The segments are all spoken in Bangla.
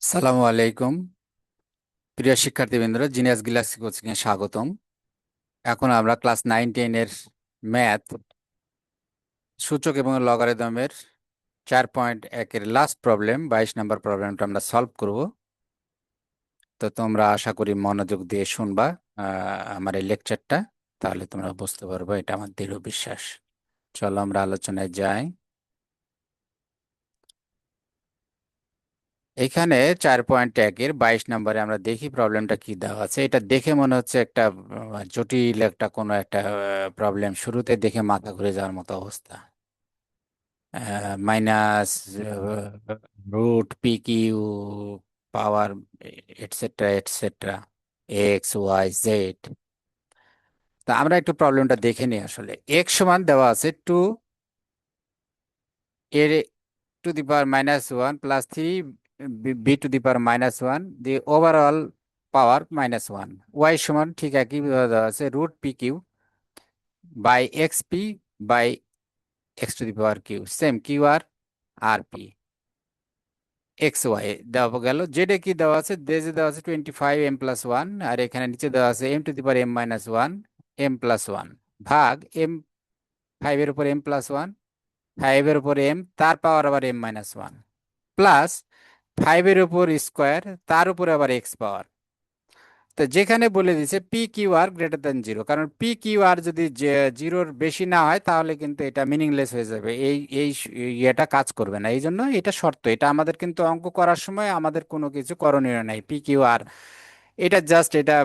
সালামু আলাইকুম প্রিয় শিক্ষার্থীবৃন্দরা, জিনিয়াস গ্যালাক্সি কোচিং এ স্বাগতম। এখন আমরা ক্লাস 9-10 এর ম্যাথ সূচক এবং লগারিদমের 4.1 এর লাস্ট প্রবলেম 22 নম্বর প্রবলেমটা আমরা সলভ করব। তো তোমরা আশা করি মনোযোগ দিয়ে শুনবা আমার এই লেকচারটা, তাহলে তোমরা বুঝতে পারবে, এটা আমার দৃঢ় বিশ্বাস। চলো আমরা আলোচনায় যাই। এখানে 4.1-এর 22 নম্বরে আমরা দেখি প্রবলেমটা কি দেওয়া আছে। এটা দেখে মনে হচ্ছে একটা জটিল একটা কোনো একটা প্রবলেম, শুরুতে দেখে মাথা ঘুরে যাওয়ার মতো অবস্থা। Minus root P Q power et cetera et cetera X Y Z. তা আমরা একটু প্রবলেমটা দেখে নিই। আসলে এক্স সমান দেওয়া আছে 2a to the power -1 plus 3b to the power -1, the overall power -1। Y সমান ঠিক একইভাবে দেওয়া আছে √pq by xp by x⁴ same q আর পি এক্স ওয়াই দেওয়া গেল। জেডে কি দেওয়া আছে? জেডে দেওয়া আছে 25m+1, আর এখানে নিচে দেওয়া আছে m⁻m−1 m+1 ভাগ m5 এর উপর m+1, 5 এর উপর m তার পাওয়ার আবার m−1 প্লাস 5 এর উপর স্কোয়ার তার উপরে আবার এক্স পাওয়ার। তো যেখানে বলে দিছে P Q R greater than zero, কারণ পি কিউ আর যদি জিরোর বেশি না হয় তাহলে কিন্তু এটা মিনিংলেস হয়ে যাবে, এই ইয়েটা কাজ করবে না। এই জন্য এটা শর্ত, এটা আমাদের কিন্তু অঙ্ক করার সময় আমাদের কোনো কিছু করণীয় নাই। পি কিউ আর এটা জাস্ট এটা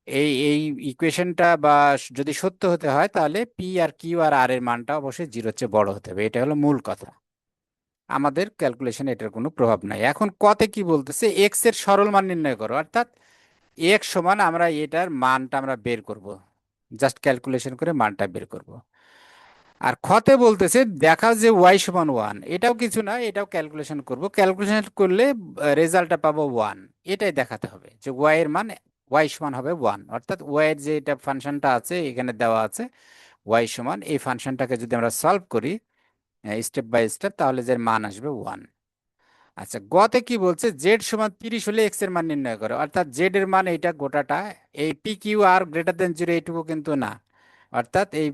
এই ইকুয়েশনটা বা যদি সত্য হতে হয় তাহলে পি আর কিউ আর আর এর মানটা অবশ্যই জিরোর চেয়ে বড় হতে হবে। এটা হলো মূল কথা। আমাদের ক্যালকুলেশনে এটার কোনো প্রভাব নাই। এখন কতে কি বলতেছে, এক্স এর সরল মান নির্ণয় করো, অর্থাৎ এক্স সমান আমরা এটার মানটা আমরা বের করব, জাস্ট ক্যালকুলেশন করে মানটা বের করব। আর খতে বলতেছে দেখাও যে ওয়াই সমান 1, এটাও কিছু না, এটাও ক্যালকুলেশন করব, ক্যালকুলেশন করলে রেজাল্টটা পাবো 1। এটাই দেখাতে হবে যে ওয়াই এর মান ওয়াই সমান হবে 1, অর্থাৎ ওয়াই এর যে এটা ফাংশনটা আছে এখানে দেওয়া আছে ওয়াই সমান, এই ফাংশনটাকে যদি আমরা সলভ করি স্টেপ বাই স্টেপ তাহলে যে মান আসবে 1। আচ্ছা, গতে কি বলছে? জেড সমান 30 হলে এক্স এর মান নির্ণয় করো, অর্থাৎ জেড এর মান এইটা গোটাটা, এই P Q R greater than zero এইটুকু কিন্তু না, অর্থাৎ এই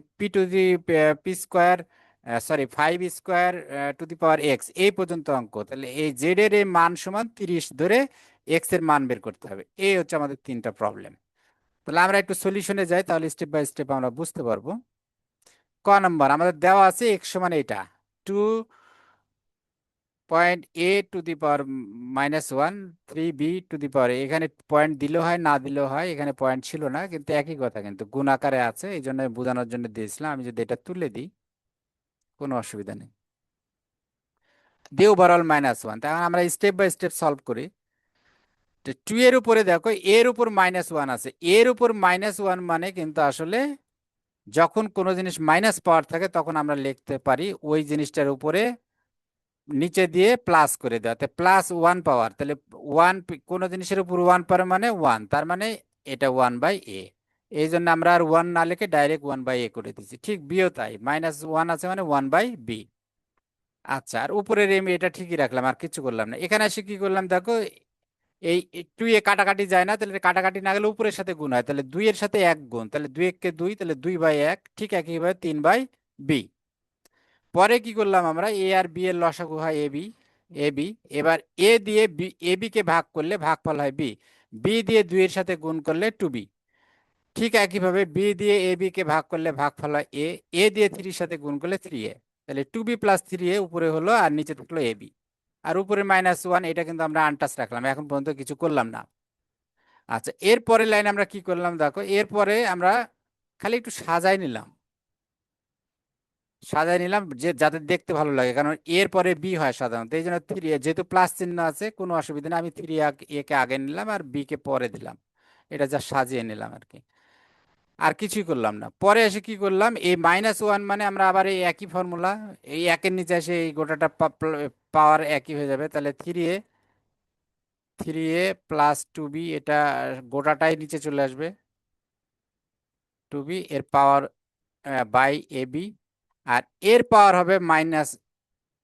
P square, sorry 5 square two the power x এই পর্যন্ত অঙ্ক। তাহলে এই জেড এর এই মান সমান 30 ধরে এক্স এর মান বের করতে হবে। এই হচ্ছে আমাদের তিনটা প্রবলেম। তাহলে আমরা একটু সলিউশনে যাই, তাহলে স্টেপ বাই স্টেপ আমরা বুঝতে পারবো। ক নাম্বার আমাদের দেওয়া আছে এক্স সমান এইটা 2.a two the power -1, 3b to the পাওয়ার, এখানে পয়েন্ট দিলেও হয় না দিলেও হয়, এখানে পয়েন্ট ছিল না কিন্তু একই কথা, কিন্তু গুণ আকারে আছে এই জন্য বোঝানোর জন্য দিয়েছিলাম। আমি যদি এটা তুলে দিই কোনো অসুবিধা নেই, দিয়ে ওভারঅল -1। তাহলে আমরা স্টেপ বাই স্টেপ সলভ করি। টু এর উপরে দেখো এর উপর -1 আছে, এর উপর -1 মানে কিন্তু আসলে যখন কোনো জিনিস মাইনাস পাওয়ার থাকে তখন আমরা লিখতে পারি ওই জিনিসটার উপরে নিচে দিয়ে প্লাস করে দেওয়া, +1 পাওয়ার। তাহলে ওয়ান, কোনো জিনিসের উপর 1 পাওয়ার মানে 1, তার মানে এটা 1/a। এই জন্য আমরা আর 1 না লিখে ডাইরেক্ট 1/a করে দিচ্ছি। ঠিক বিও তাই, -1 আছে মানে 1/b। আচ্ছা, আর উপরের এম এটা ঠিকই রাখলাম, আর কিছু করলাম না। এখানে এসে কি করলাম দেখো, এই 2 এ কাটাকাটি যায় না, তাহলে কাটাকাটি না গেলে উপরের সাথে গুণ হয়, তাহলে 2 এর সাথে 1 গুণ, তাহলে 2 1 কে 2, তাহলে 2/1, ঠিক একইভাবে 3/b। পরে কি করলাম আমরা, এ আর বি এর লসাগু হয় এ বি। এবার এ দিয়ে এ বি কে ভাগ করলে ভাগফল হয় বি, বি দিয়ে 2 এর সাথে গুণ করলে 2b। ঠিক একইভাবে বি দিয়ে এ বি কে ভাগ করলে ভাগফল হয় এ, এ দিয়ে 3 এর সাথে গুণ করলে 3a। তাহলে 2b + 3a উপরে হলো আর নিচে থাকলো এ বি। আর উপরে -1 এটা কিন্তু আমরা আনটাচ রাখলাম, এখন পর্যন্ত কিছু করলাম না। আচ্ছা, এর পরের লাইন আমরা কি করলাম দেখো, এরপরে আমরা খালি একটু সাজাই নিলাম যে যাতে দেখতে ভালো লাগে, কারণ এর পরে বি হয় সাধারণত, এই জন্য 3, যেহেতু প্লাস চিহ্ন আছে কোনো অসুবিধা নেই, আমি 3 এ কে আগে নিলাম আর বি কে পরে দিলাম, এটা যা সাজিয়ে নিলাম আর কি। আর কিছুই করলাম না। পরে এসে কি করলাম, এই -1 মানে আমরা আবার এই একই ফর্মুলা, এই একের নিচে এসে এই গোটাটা পাওয়ার একই হয়ে যাবে, তাহলে 3a প্লাস 2b, এটা গোটাটাই নিচে চলে আসবে, 2b এর পাওয়ার বাই এ বি। আর এর পাওয়ার হবে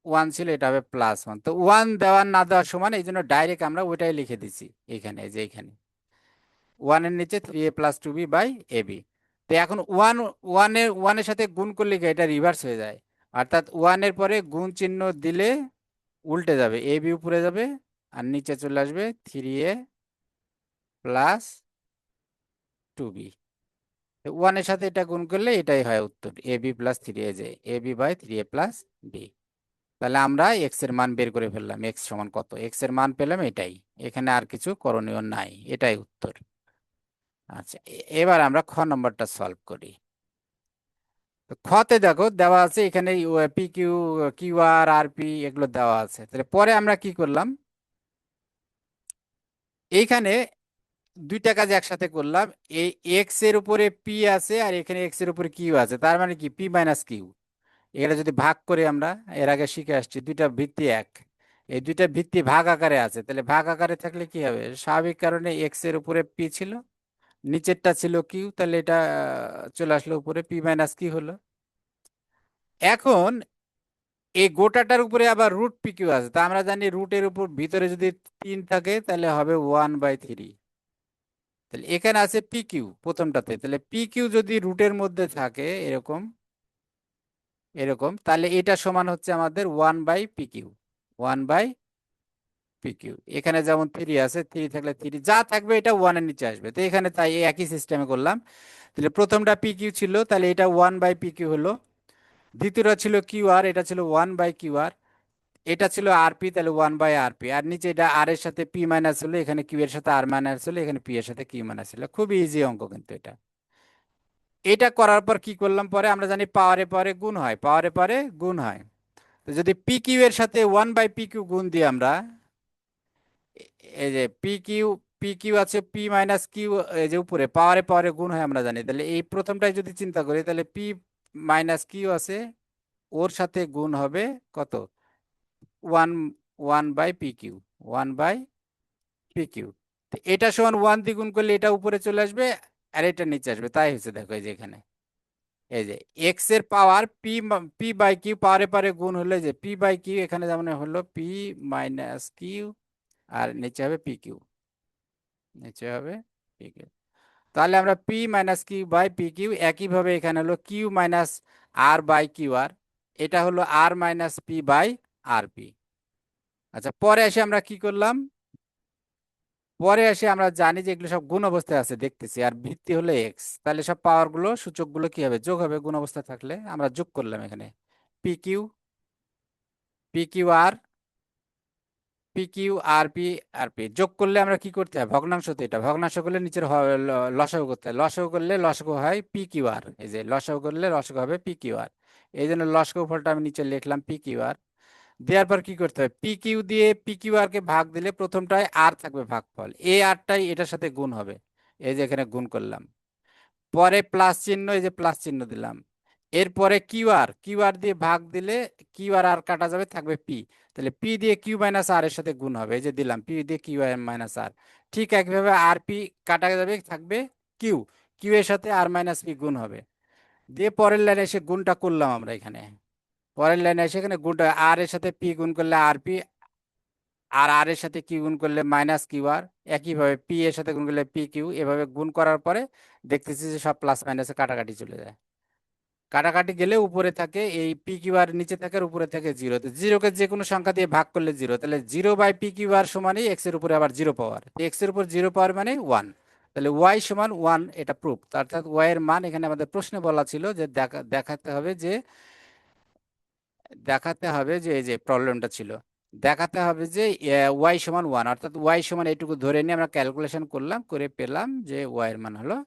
ওয়ান ছিল, এটা হবে +1। তো ওয়ান দেওয়ার না দেওয়ার সমান, এই জন্য ডাইরেক্ট আমরা ওইটাই লিখে দিছি এখানে, এই যে এখানে ওয়ানের নিচে 3a+2b/ab। তো এখন ওয়ানের সাথে গুণ করলে কি এটা রিভার্স হয়ে যায়, অর্থাৎ ওয়ানের পরে গুণ চিহ্ন দিলে উল্টে যাবে, এ বি উপরে যাবে আর নিচে চলে আসবে 3a+2b। ওয়ানের সাথে এটা গুণ করলে এটাই হয় উত্তর, ab+3, যে ab/3a+b। তাহলে আমরা এক্স এর মান বের করে ফেললাম, এক্স সমান কত, এক্স এর মান পেলাম এটাই, এখানে আর কিছু করণীয় নাই, এটাই উত্তর। আচ্ছা, এবার আমরা খ নম্বরটা সলভ করি। তো খতে দেখো দেওয়া আছে এখানে পি কিউ, কিউ আর, আর পি এগুলো দেওয়া আছে। তাহলে পরে আমরা কি করলাম, এইখানে দুইটা কাজ একসাথে করলাম। এই এক্স এর উপরে পি আছে আর এখানে এক্স এর উপরে কিউ আছে, তার মানে কি p - q। এটা যদি ভাগ করে, আমরা এর আগে শিখে আসছি দুইটা ভিত্তি এক, এই দুইটা ভিত্তি ভাগ আকারে আছে, তাহলে ভাগ আকারে থাকলে কি হবে, স্বাভাবিক কারণে এক্স এর উপরে পি ছিল, নিচেরটা ছিল কিউ, তাহলে এটা চলে আসলো উপরে, p - q হলো। এখন এই গোটাটার উপরে আবার √pq আছে, তা আমরা জানি রুটের উপর ভিতরে যদি 3 থাকে তাহলে হবে 1/3। তাহলে এখানে আছে pq প্রথমটাতে, তাহলে pq যদি রুটের মধ্যে থাকে এরকম এরকম, তাহলে এটা সমান হচ্ছে আমাদের 1/pq, 1/pq। এখানে যেমন 3 আছে, 3 থাকলে 3 যা থাকবে এটা 1 এর নিচে আসবে, তো এখানে তাই এই একই সিস্টেমে করলাম। তাহলে প্রথমটা pq ছিল, তাহলে এটা 1/pq হলো। দ্বিতীয়টা ছিল qr, এটা ছিল 1/qr। এটা ছিল আরপি, তাহলে 1/rp। আর নিচে এটা আর এর সাথে পি মাইনাস হলো, এখানে কিউ এর সাথে আর মাইনাস হলো, এখানে পি এর সাথে কিউ মাইনাস হলো। খুবই ইজি অঙ্ক কিন্তু এটা। এটা করার পর কি করলাম, পরে আমরা জানি পাওয়ারে পাওয়ারে গুণ হয়, পাওয়ারে পাওয়ারে গুণ হয়। তো যদি পি কিউ এর সাথে 1/pq গুণ দিই আমরা, এই যে পি কিউ আছে p - q, এই যে উপরে পাওয়ারে পাওয়ারে গুণ হয় আমরা জানি, তাহলে এই প্রথমটাই যদি চিন্তা করি, তাহলে p - q আছে, ওর সাথে গুণ হবে কত, ওয়ান, 1/pq, 1/pq। এটা সমান 1 দিয়ে গুণ করলে এটা উপরে চলে আসবে আর এটা নিচে আসবে, তাই হচ্ছে দেখো এই যে এখানে, এই যে এক্স এর পাওয়ার পি/কিউ পাওয়ারে পারে গুণ হলে, যে p/q এখানে যেমন হলো p - q, আর নিচে হবে pq, নিচে হবে pq। তাহলে আমরা p - q/pq, একইভাবে এখানে হলো q-r/qr, এটা হলো r-p/rp। আচ্ছা, পরে এসে আমরা কি করলাম, পরে এসে আমরা জানি যে এগুলো সব গুণ অবস্থায় আছে দেখতেছি, আর ভিত্তি হলো এক্স, তাহলে সব পাওয়ার গুলো সূচক গুলো কি হবে, যোগ হবে, গুণ অবস্থায় থাকলে আমরা যোগ করলাম এখানে পি কিউ আর, পি যোগ করলে আমরা কি করতে হয়, ভগ্নাংশ, তো এটা ভগ্নাংশ করলে নিচের লসাগু করতে হয়, লসাগু করলে লসাগু হয় pqr, এই যে লসাগু করলে লসাগু হবে pqr। এই জন্য লসাগু ফলটা আমি নিচে লিখলাম pqr। দেওয়ার পর কি করতে হবে, pq দিয়ে pqr কে ভাগ দিলে প্রথমটায় আর থাকবে ভাগফল, এই আরটাই এটার সাথে গুণ হবে, এই যে এখানে গুণ করলাম। পরে প্লাস চিহ্ন, এই যে প্লাস চিহ্ন দিলাম। এরপরে কিউআর দিয়ে ভাগ দিলে কিউআর আর কাটা যাবে, থাকবে পি, তাহলে পি দিয়ে q - r এর সাথে গুণ হবে, এই যে দিলাম পি দিয়ে q - r। ঠিক একইভাবে আর পি কাটা যাবে, থাকবে কিউ, কিউ এর সাথে r-p গুণ হবে। দিয়ে পরের লাইনে এসে গুণটা করলাম আমরা এখানে, পরের লাইনে এসে এখানে গুণটা, আর এর সাথে পি গুণ করলে আর পি, আর আর এর সাথে কিউ গুণ করলে -qr, একইভাবে পি এর সাথে গুণ করলে pq। এভাবে গুণ করার পরে দেখতেছি যে সব প্লাস মাইনাসে কাটাকাটি চলে যায়, কাটাকাটি গেলে উপরে থাকে এই pqr, নিচে থাকে আর উপরে থাকে জিরো। তো জিরোকে যে কোনো সংখ্যা দিয়ে ভাগ করলে জিরো, তাহলে 0/pqr সমানই এক্স এর উপরে আবার জিরো পাওয়ার, এক্স এর উপর জিরো পাওয়ার মানে 1। তাহলে ওয়াই সমান 1, এটা প্রুফ। অর্থাৎ ওয়াই এর মান এখানে আমাদের প্রশ্নে বলা ছিল যে দেখাতে হবে যে, এই যে প্রবলেমটা ছিল, দেখাতে হবে যে ওয়াই সমান 1, অর্থাৎ ওয়াই সমান এইটুকু ধরে নিয়ে আমরা ক্যালকুলেশন করলাম, করে পেলাম যে ওয়াই এর মান হলো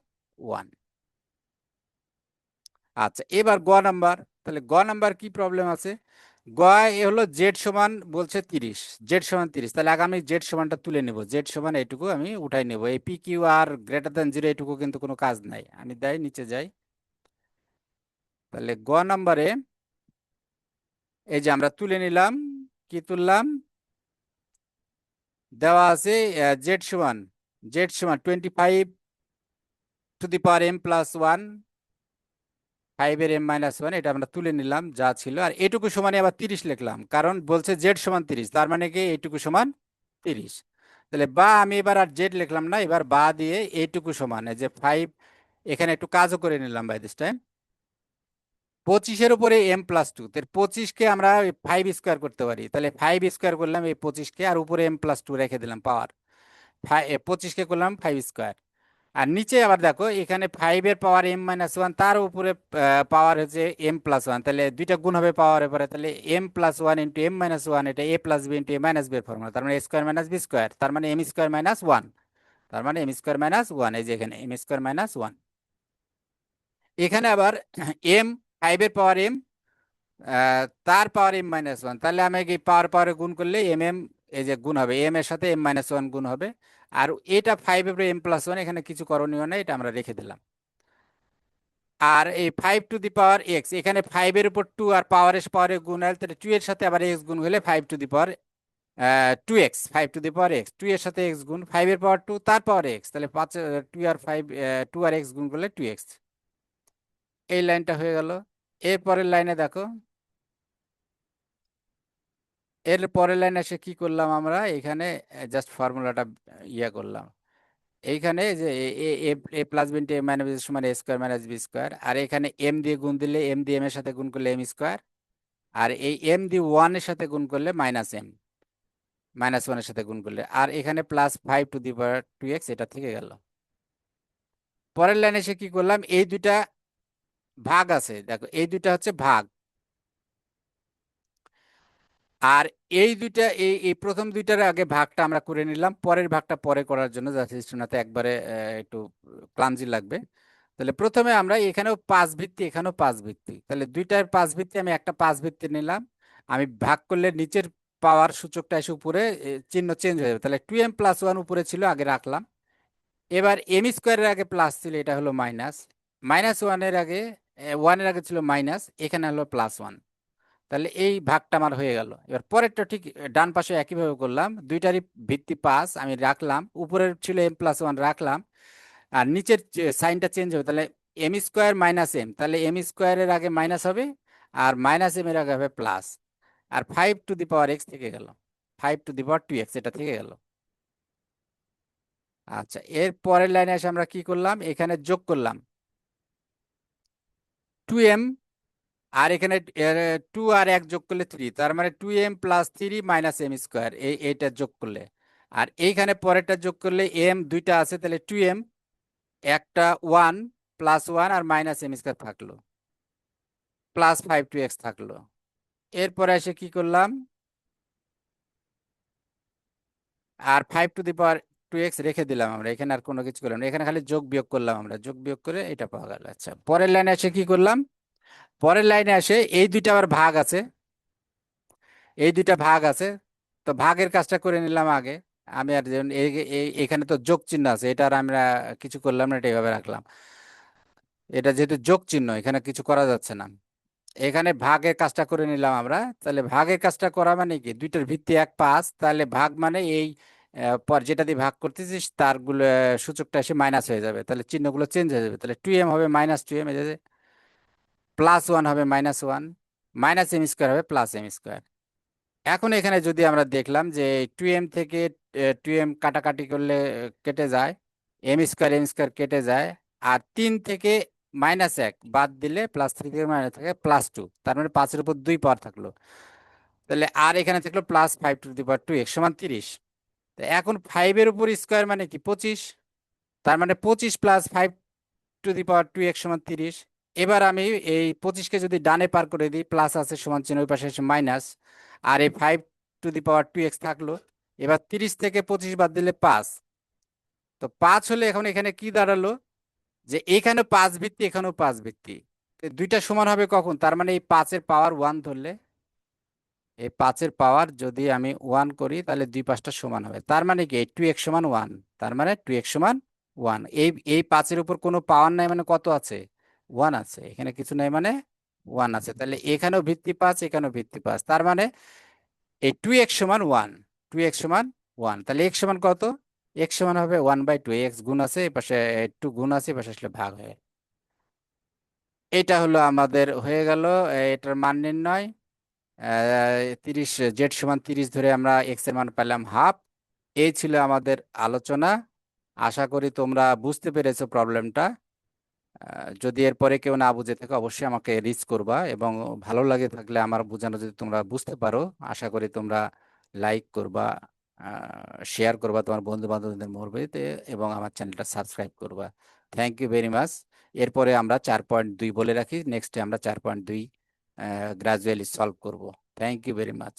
1। আচ্ছা, এবার গ নাম্বার, তাহলে গ নাম্বার কি প্রবলেম আছে, গ এ হলো জেড সমান বলছে 30, জেড সমান 30, তাহলে আগে আমি জেড সমানটা তুলে নেব, জেড সমান এইটুকু আমি উঠাই নেব, এই pqr>0 এইটুকু কিন্তু কোনো কাজ নাই, আমি নিচে যাই। তাহলে গ নাম্বারে এই যে আমরা তুলে নিলাম, কি তুললাম, দেওয়া আছে জেড সমান 25 টু দি পাওয়ার m+1 5 এর m-1 এটা আমরা তুলে নিলাম যা ছিল, আর এটুকু সমানে আবার 30 লিখলাম, কারণ বলছে জেড সমান 30, তার মানে কি এইটুকু সমান 30। তাহলে বা আমি এবার আর জেড লিখলাম না, এবার বা দিয়ে এইটুকু সমান, এই যে 5, এখানে একটু কাজও করে নিলাম বাই দিস টাইম। 25-এর উপরে m+2, তাহলে 25-কে আমরা 5 স্কোয়ার করতে পারি, তাহলে 5 স্কোয়ার করলাম এই 25-কে, আর উপরে m+2 রেখে দিলাম পাওয়ার। 25-কে করলাম 5 স্কোয়ার। আর নিচে আবার দেখো, এখানে 5-এর পাওয়ার m-1, তার উপরে পাওয়ার হচ্ছে m+1, তাহলে দুইটা গুণ হবে পাওয়ারের পরে, তাহলে m+1 ইন্টু m-1, এটা a plus B into a minus B এর ফর্মুলা, তার মানে a square minus B square, তার মানে m² - 1, তার মানে m² - 1, এই যে এখানে m² - 1। এখানে আবার m, 5-এর পাওয়ার m, তার পাওয়ার m-1, তাহলে আমি কি পাওয়ার পাওয়ারে গুণ করলে এম, এই যে গুণ হবে, এম এর সাথে m-1 গুণ হবে। আর এটা 5-এর উপরে m+1, এখানে কিছু করণীয় নেই, এটা আমরা রেখে দিলাম। আর এই 5 টু দি পাওয়ার x, এখানে 5-এর উপর 2 আর পাওয়ারের পাওয়ারে গুণ হলে, তাহলে 2 এর সাথে আবার x গুণ হলে 5 to the power 2x, 5 to the power x, 2 এর সাথে x গুণ, 5-এর পাওয়ার 2 তার পাওয়ার x, তাহলে 5, 2 আর 5, 2 আর x গুণ করলে 2x। এই লাইনটা হয়ে গেল। এর পরের লাইনে দেখো, এর পরের লাইনে এসে কি করলাম আমরা, এখানে জাস্ট ফর্মুলাটা ইয়ে করলাম। এইখানে যে এ প্লাস বি ইন্টু এ মাইনাস বি সমান a² - b², আর এখানে m দিয়ে গুণ দিলে, m দিয়ে m এর সাথে গুণ করলে m², আর এই m দিয়ে 1 এর সাথে গুণ করলে -1 এর সাথে গুণ করলে, আর এখানে +5 টু দি পাওয়ার 2x, এটা থেকে গেল। পরের লাইনে এসে কি করলাম, এই দুইটা ভাগ আছে, দেখো এই দুইটা হচ্ছে ভাগ, আর এই দুইটা, এই প্রথম দুইটার আগে ভাগটা আমরা করে নিলাম, পরের ভাগটা পরে করার জন্য যথেষ্ট না, তো একবারে একটু ক্লামজি লাগবে। তাহলে প্রথমে আমরা এখানেও 5 ভিত্তি, এখানেও 5 ভিত্তি, তাহলে দুইটার 5 ভিত্তি, আমি একটা 5 ভিত্তি নিলাম। আমি ভাগ করলে নিচের পাওয়ার সূচকটা এসে উপরে চিহ্ন চেঞ্জ হয়ে যাবে, তাহলে 2m+1 উপরে ছিল, আগে রাখলাম। এবার m² আগে প্লাস ছিল, এটা হলো মাইনাস, -1 এর আগে, 1-এর আগে ছিল মাইনাস, এখানে হলো +1। তাহলে এই ভাগটা আমার হয়ে গেল। এবার পরেরটা ঠিক ডান পাশে একইভাবে করলাম, দুইটারই ভিত্তি 5 আমি রাখলাম, উপরের ছিল m+1 রাখলাম, আর নিচের সাইনটা চেঞ্জ হবে, তাহলে m² - m, তাহলে m² এর আগে মাইনাস হবে, আর -m এর আগে হবে প্লাস, আর 5 টু দি পাওয়ার x থেকে গেল, 5 টু দি পাওয়ার 2x, এটা থেকে গেল। আচ্ছা, এর পরের লাইনে এসে আমরা কি করলাম, এখানে যোগ করলাম 2m, আর এখানে 2 আর 1 যোগ করলে 3, তার মানে 2m+3 - m², এইটা যোগ করলে, আর এইখানে পরেরটা যোগ করলে m দুইটা আছে, তাহলে 2m, একটা 1 +1 আর -m² থাকলো, +5 টু x থাকলো। এরপরে এসে কি করলাম, আর 5 টু দি পাওয়ার 2x রেখে দিলাম আমরা, এখানে আর কোনো কিছু করলাম না, এখানে খালি যোগ বিয়োগ করলাম, আমরা যোগ বিয়োগ করে এটা পাওয়া গেল। আচ্ছা, পরের লাইনে এসে কি করলাম, পরের লাইনে আসে এই দুইটা আবার ভাগ আছে, এই দুইটা ভাগ আছে, তো ভাগের কাজটা করে নিলাম আগে। আমি আর যেমন এখানে তো যোগ চিহ্ন আছে, এটা আর আমরা কিছু করলাম না, এটা এইভাবে রাখলাম। এটা যেহেতু যোগ চিহ্ন, এখানে কিছু করা যাচ্ছে না, এখানে ভাগের কাজটা করে নিলাম আমরা। তাহলে ভাগের কাজটা করা মানে কি, দুইটার ভিত্তি 1, 5, তাহলে ভাগ মানে এই পর যেটা দিয়ে ভাগ করতেছিস তারগুলো সূচকটা এসে মাইনাস হয়ে যাবে, তাহলে চিহ্নগুলো চেঞ্জ হয়ে যাবে, তাহলে 2m হবে -2m, +1 হবে -1, -m² হবে +m²। এখন এখানে যদি আমরা দেখলাম যে 2m থেকে 2m কাটাকাটি করলে কেটে যায়, m² কেটে যায়, আর 3 থেকে -1 বাদ দিলে, +3 থেকে থেকে +2, তার মানে 5-এর উপর 2 পাওয়ার থাকলো, তাহলে আর এখানে থাকলো +5 টু দি পাওয়ার 2x সমান 30। তো এখন 5-এর উপর স্কোয়ার মানে কি 25, তার মানে 25 +5 টু দি পাওয়ার 2x সমান 30। এবার আমি এই 25-কে যদি ডানে পার করে দিই, প্লাস আছে সমান চিহ্ন, ওই পাশে এসে মাইনাস, আর এই 5 টু দি পাওয়ার 2x থাকলো। এবার 30 থেকে 25 বাদ দিলে 5, তো 5 হলে এখন এখানে কি দাঁড়ালো, যে এখানে 5 ভিত্তি, এখানেও 5 ভিত্তি, তো দুইটা সমান হবে কখন, তার মানে এই 5-এর পাওয়ার 1 ধরলে, এই 5-এর পাওয়ার যদি আমি 1 করি, তাহলে দুই পাশটা সমান হবে, তার মানে কি এই 2x সমান 1, তার মানে 2x সমান 1। এই 5-এর উপর কোনো পাওয়ার নাই, মানে কত আছে, 1 আছে, এখানে কিছু নাই মানে 1 আছে, তাহলে এখানেও ভিত্তি 5, এখানেও ভিত্তি 5, তার মানে এই 2x সমান 1, 2x সমান 1, তাহলে x সমান কত, x সমান হবে 1/2, x গুণ আছে, এই পাশে 2 গুণ আছে, এই পাশে আসলে ভাগ হয়। এটা হলো আমাদের হয়ে গেল। এটার মান নির্ণয়। 30 জেড সমান 30 ধরে আমরা এক্স এর মান পেলাম হাফ। এই ছিল আমাদের আলোচনা। আশা করি তোমরা বুঝতে পেরেছো প্রবলেমটা। যদি এরপরে কেউ না বুঝে থাকে অবশ্যই আমাকে রিচ করবা, এবং ভালো লাগে থাকলে আমার বোঝানো যদি তোমরা বুঝতে পারো, আশা করি তোমরা লাইক করবা, শেয়ার করবা তোমার বন্ধু বান্ধবদের মধ্যে, এবং আমার চ্যানেলটা সাবস্ক্রাইব করবা। Thank you very much. এরপরে আমরা 4.2 বলে রাখি, নেক্সটে আমরা 4.2 গ্রাজুয়ালি সলভ করব। Thank you very much.